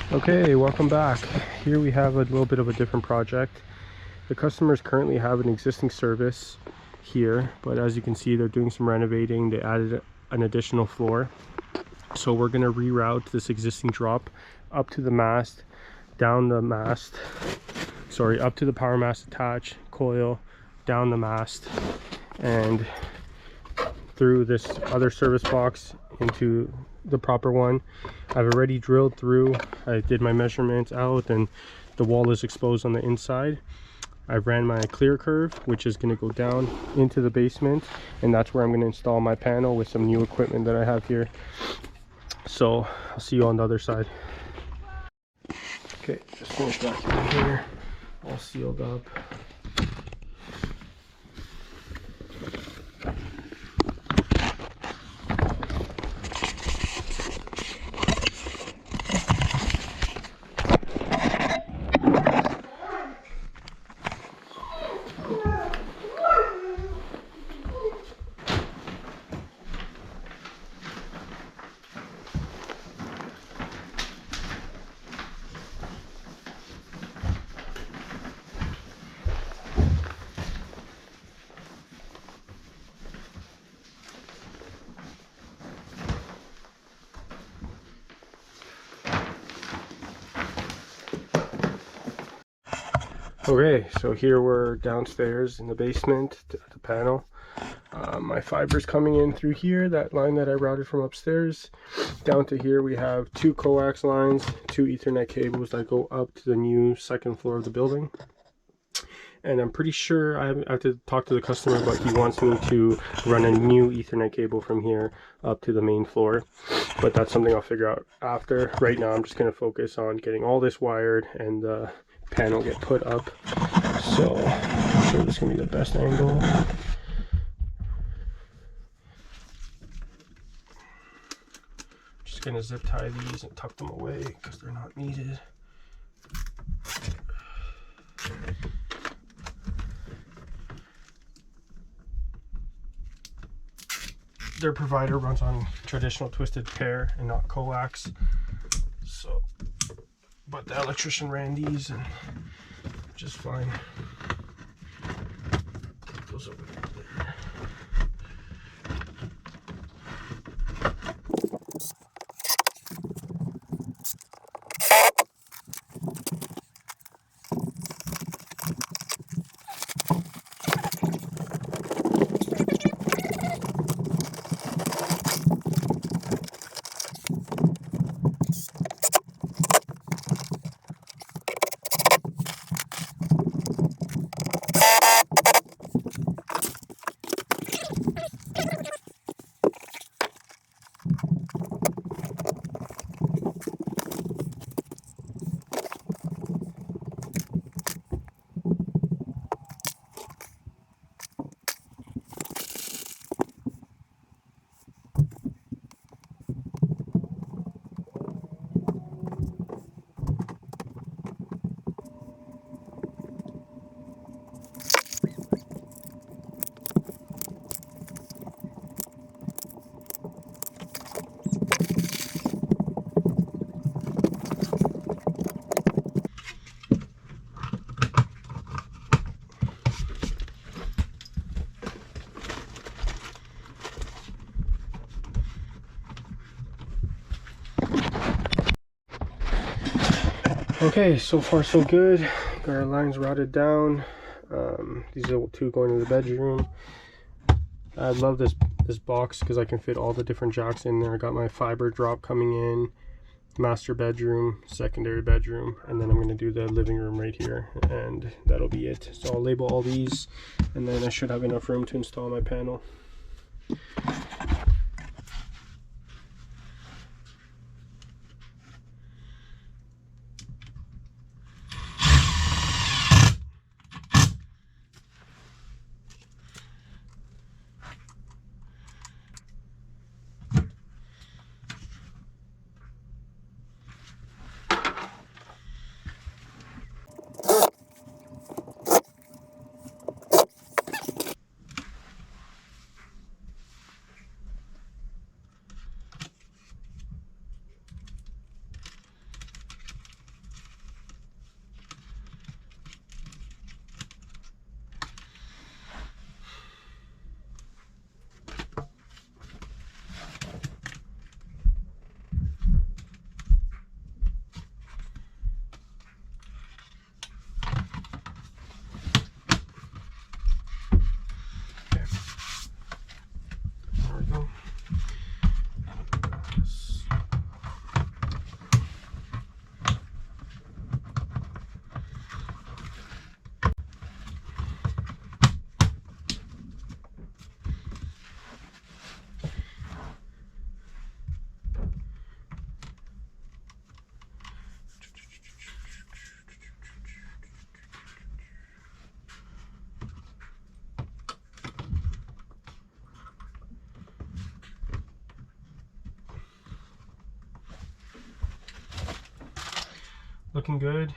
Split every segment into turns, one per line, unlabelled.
Okay, welcome back. Here we have a little bit of a different project. The customers currently have an existing service here, but as you can see, they're doing some renovating. They added an additional floor. So we're going to reroute this existing drop up to the mast, down the mast, sorry, up to the power mast attach, coil, down the mast, and through this other service box into the proper one. I've already drilled through. I did my measurements out and the wall is exposed on the inside. I ran my clear curve, which is going to go down into the basement, and that's where I'm going to install my panel with some new equipment that I have here. So I'll see you on the other side. Okay, just finished vacuuming here, all sealed up. Okay, so here we're downstairs in the basement at the panel. My fiber's coming in through here, that line that I routed from upstairs. Down to here we have two coax lines, two Ethernet cables that go up to the new second floor of the building. And I'm pretty sure I have to talk to the customer, but he wants me to run a new Ethernet cable from here up to the main floor. But that's something I'll figure out after. Right now I'm just going to focus on getting all this wired and the panel get put up. So I'm sure this is going to be the best angle. Just going to zip tie these and tuck them away because they're not needed. Their provider runs on traditional twisted pair and not coax. So, but the electrician ran these and just fine. Put those over there. Okay, so far so good. Got our lines routed down. These are two going to the bedroom. I love this box because I can fit all the different jacks in there. I got my fiber drop coming in, master bedroom, secondary bedroom, and then I'm going to do the living room right here, and that'll be it. So I'll label all these, and then I should have enough room to install my panel. looking good.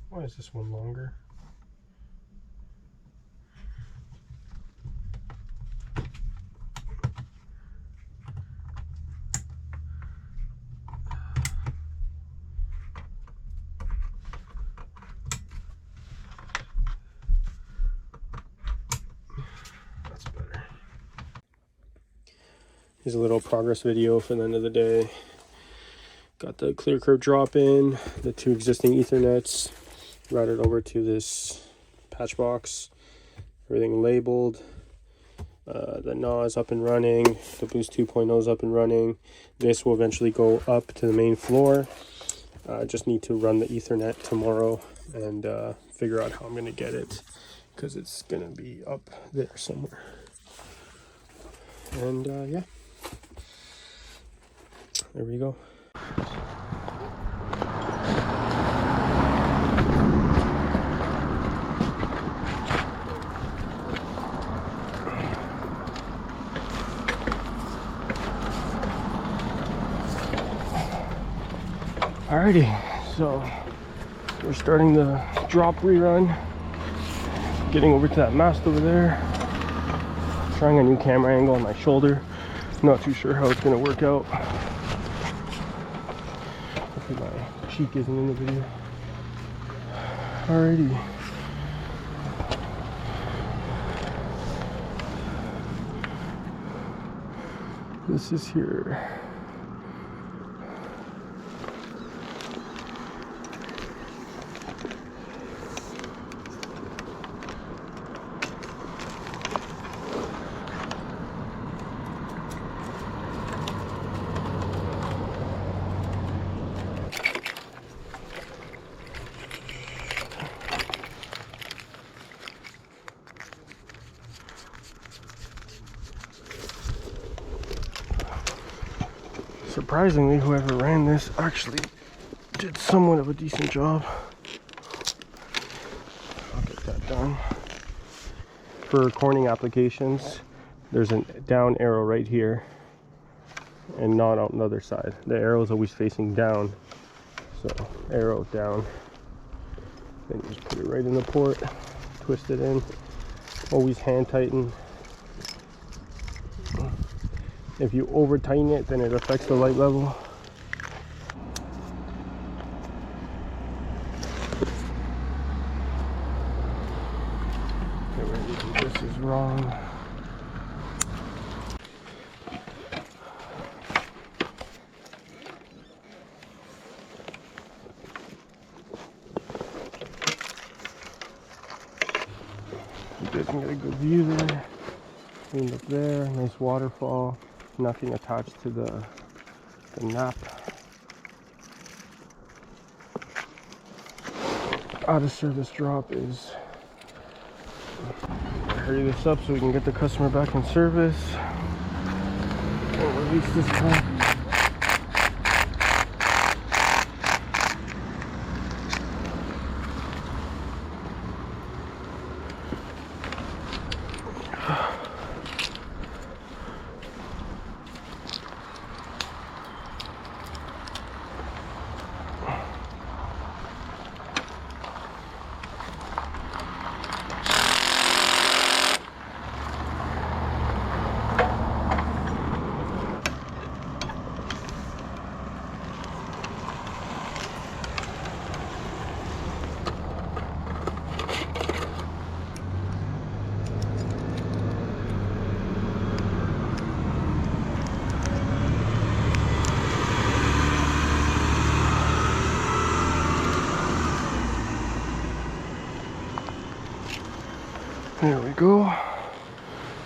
Why is this one longer? That's better. Here's a little progress video for the end of the day. Got the clear curve drop in, the 2 existing Ethernets, routed over to this patch box, everything labeled. The NAW is up and running, the Boost 2.0 is up and running. This will eventually go up to the main floor. I just need to run the Ethernet tomorrow and figure out how I'm going to get it, because it's going to be up there somewhere. And yeah, there we go. Alrighty, so we're starting the drop rerun, getting over to that mast over there, trying a new camera angle on my shoulder. Not too sure how it's going to work out. Hopefully my cheek isn't in the video. Alrighty. This is here. Surprisingly, whoever ran this actually did somewhat of a decent job. I'll get that done. For corning applications, there's a down arrow right here and not on the other side. The arrow is always facing down, so arrow down. Then you just put it right in the port, twist it in, always hand tighten. If you over tighten it, then it affects the light level. This is wrong. You guys can get a good view there. Cleaned up there, nice waterfall. Nothing attached to the nap. Out of service drop is, hurry this up so we can get the customer back in service. We'll release this one. There we go. Now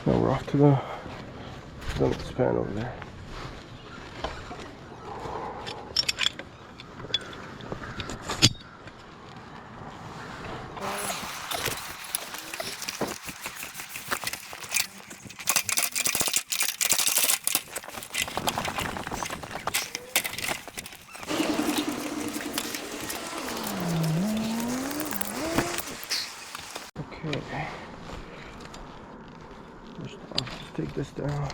we're off to the span over there. Okay. First off, let's take this down.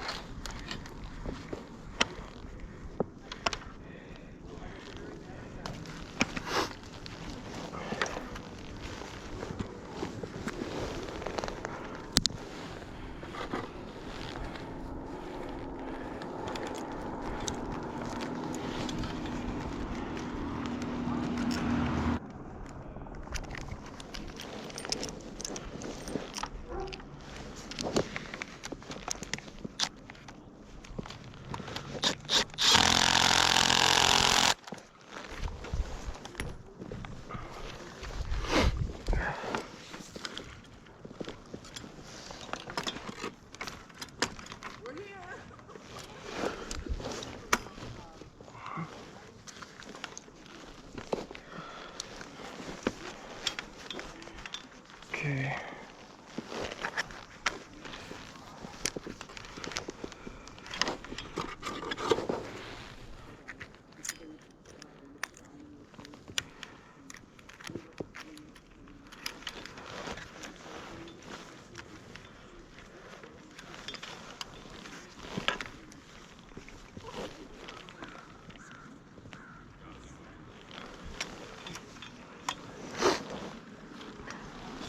Okay.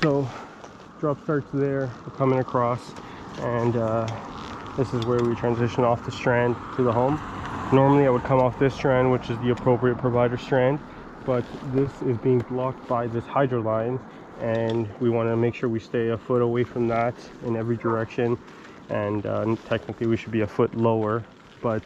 So drop starts there, we're coming across, and this is where we transition off the strand to the home. Normally I would come off this strand, which is the appropriate provider strand, but this is being blocked by this hydro line, and we want to make sure we stay a foot away from that in every direction, and technically we should be a foot lower, but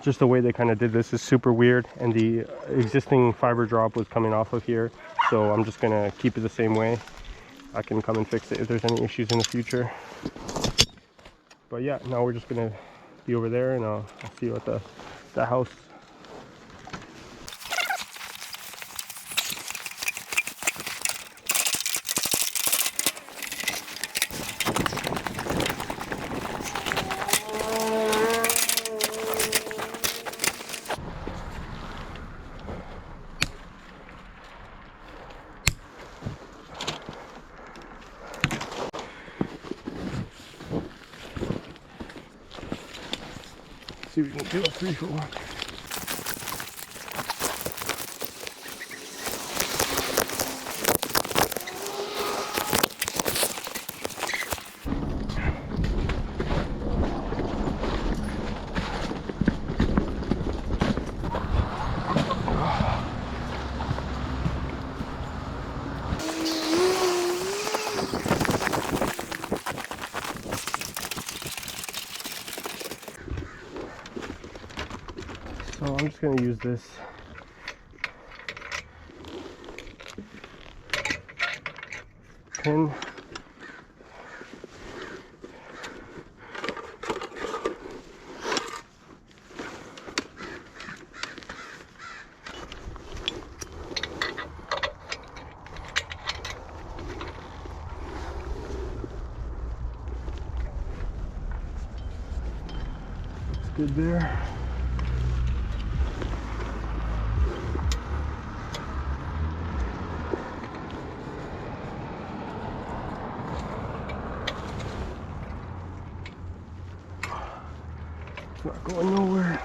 just the way they kind of did this is super weird, and the existing fiber drop was coming off of here, so I'm just gonna keep it the same way. I can come and fix it if there's any issues in the future. But yeah, now we're just gonna be over there, and I'll see you at the house. See if we can do a 3-for-1. So I'm just going to use this pin. It's good there. It's not going nowhere.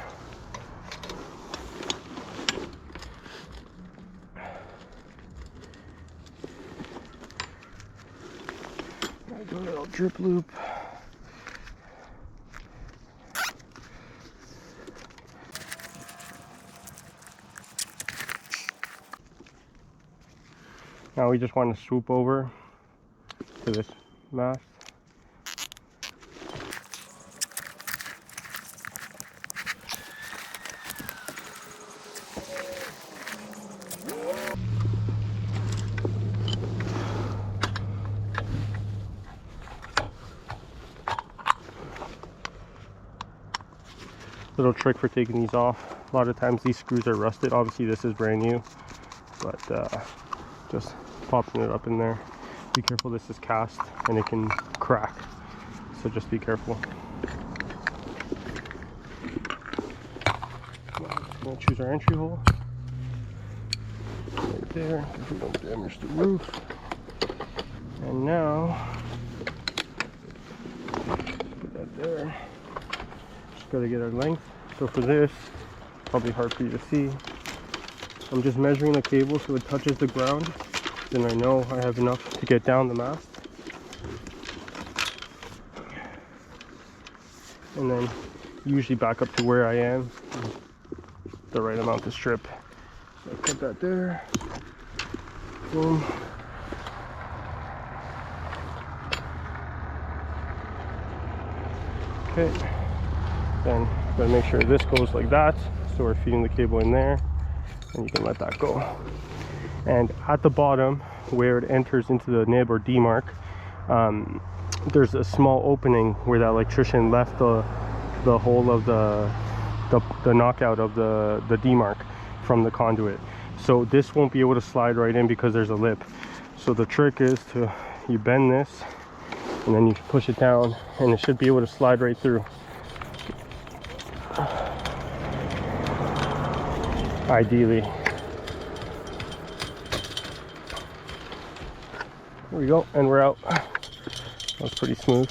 I do a little drip loop. Now we just want to swoop over to this mast. Little trick for taking these off. A lot of times these screws are rusted. Obviously this is brand new, but just popping it up in there. Be careful, this is cast and it can crack, so just be careful. We're gonna choose our entry hole right there if we don't damage the roof. And now put that there. Just gotta get our length. So for this, probably hard for you to see, I'm just measuring the cable so it touches the ground. Then I know I have enough to get down the mast. And then usually back up to where I am, the right amount to strip. So I put that there. Boom. Okay. Then gotta make sure this goes like that. So we're feeding the cable in there, and you can let that go. And at the bottom where it enters into the nib or D-mark, there's a small opening where that electrician left the hole of the knockout of the D-mark from the conduit. So this won't be able to slide right in because there's a lip. So the trick is you bend this and then you push it down and it should be able to slide right through. Ideally. There we go, and we're out. That was pretty smooth.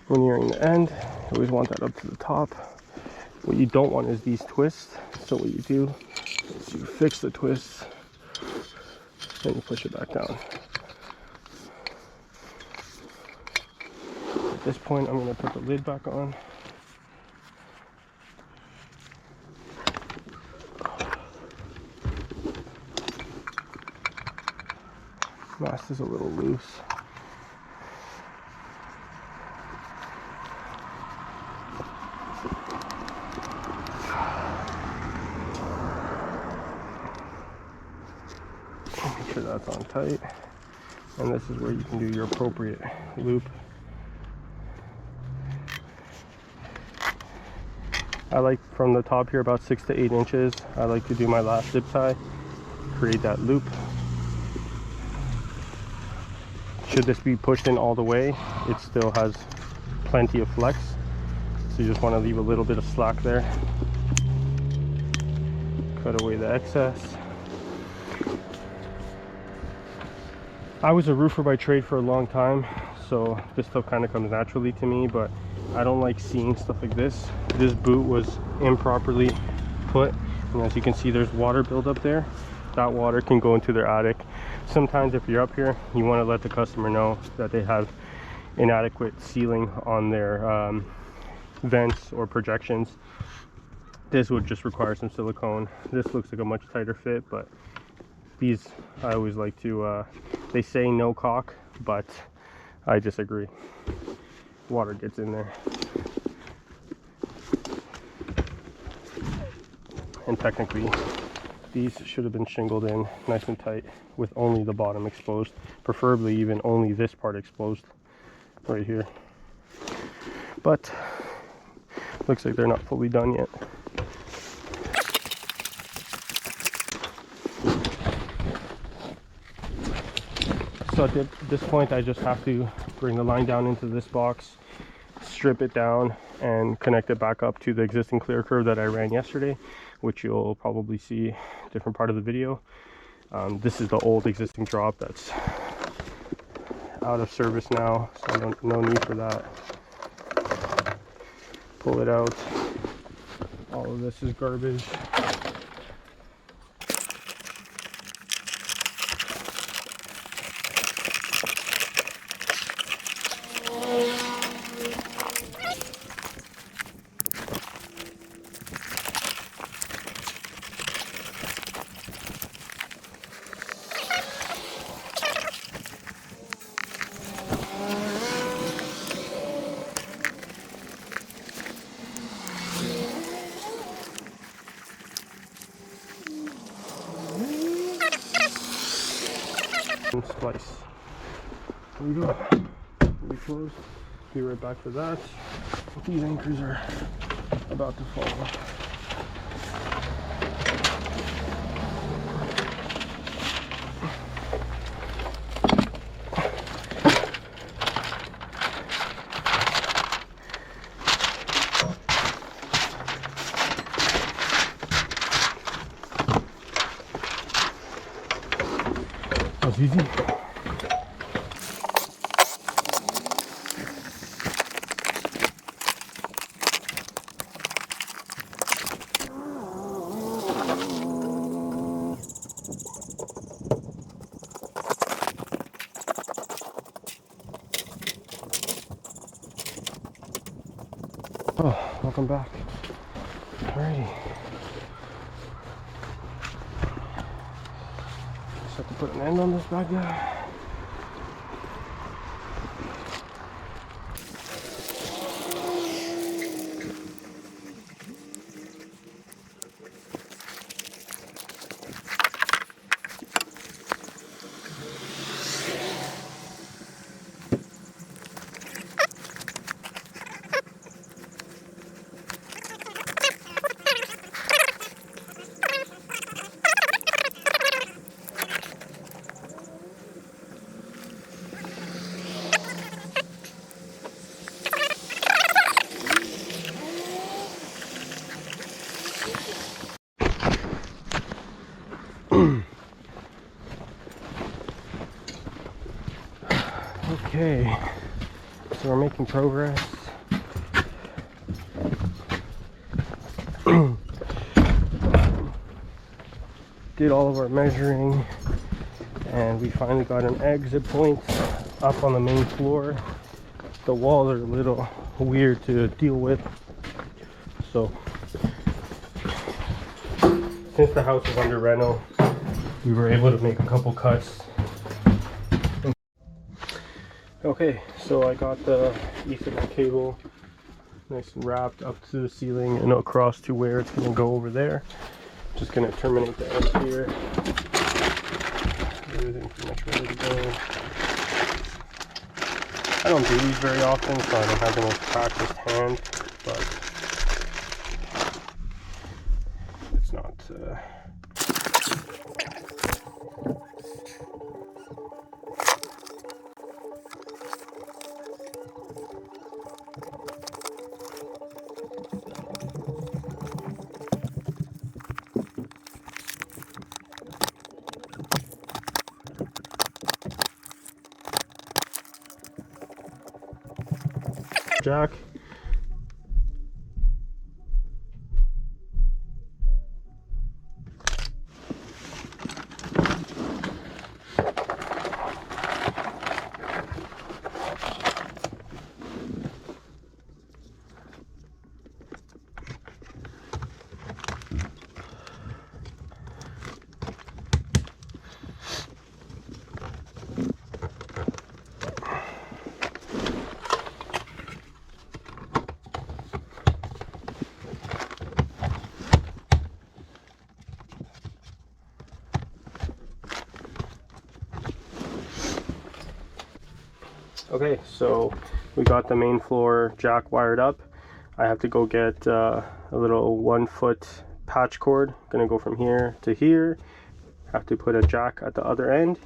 When you're in the end, you always want that up to the top. What you don't want is these twists. So what you do is you fix the twists and you push it back down. At this point, I'm going to put the lid back on. Mast is a little loose. Make sure that's on tight. And this is where you can do your appropriate loop. I like from the top here about 6 to 8 inches. I like to do my last zip tie, create that loop. Should this be pushed in all the way, it still has plenty of flex. So you just want to leave a little bit of slack there. Cut away the excess. I was a roofer by trade for a long time, so this stuff kind of comes naturally to me, but I don't like seeing stuff like this. This boot was improperly put, and as you can see, there's water buildup there. That water can go into their attic. Sometimes if you're up here, you want to let the customer know that they have inadequate sealing on their vents or projections. This would just require some silicone. This looks like a much tighter fit, but these I always like to, they say no caulk, but I disagree. Water gets in there. And technically, these should have been shingled in nice and tight with only the bottom exposed, preferably even only this part exposed right here. But looks like they're not fully done yet. So at this point, I just have to bring the line down into this box, strip it down, and connect it back up to the existing clear curve that I ran yesterday, which you'll probably see a different part of the video. This is the old existing drop that's out of service now, so no need for that. Pull it out. All of this is garbage. and splice. There we go. Really close. Be right back for that. These anchors are about to fall. That's easy. Oh, welcome back. Alrighty. Just have to put an end on this bad guy. Okay, so we're making progress. Did all of our measuring, and we finally got an exit point up on the main floor. The walls are a little weird to deal with, so since the house is under reno, we were able to make a couple cuts. Okay, so I got the Ethernet cable nice and wrapped up to the ceiling and across to where it's going to go over there. Just going to terminate the end here. Everything's pretty much ready to go. I don't do these very often, so I don't have the most practiced hand, but it's not jack. Okay, so we got the main floor jack wired up. I have to go get a little 1 foot patch cord. Gonna go from here to here. Have to put a jack at the other end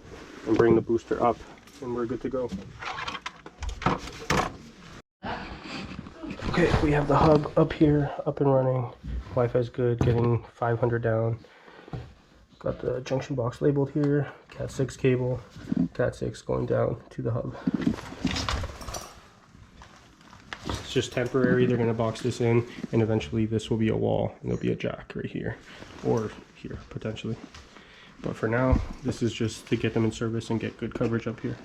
and bring the booster up, and we're good to go. Okay, we have the hub up here, up and running. Wi-Fi's good, getting 500 down. Got the junction box labeled here, CAT6 cable, CAT6 going down to the hub. It's just temporary, they're gonna box this in, and eventually this will be a wall, and there'll be a jack right here, or here, potentially. But for now, this is just to get them in service and get good coverage up here.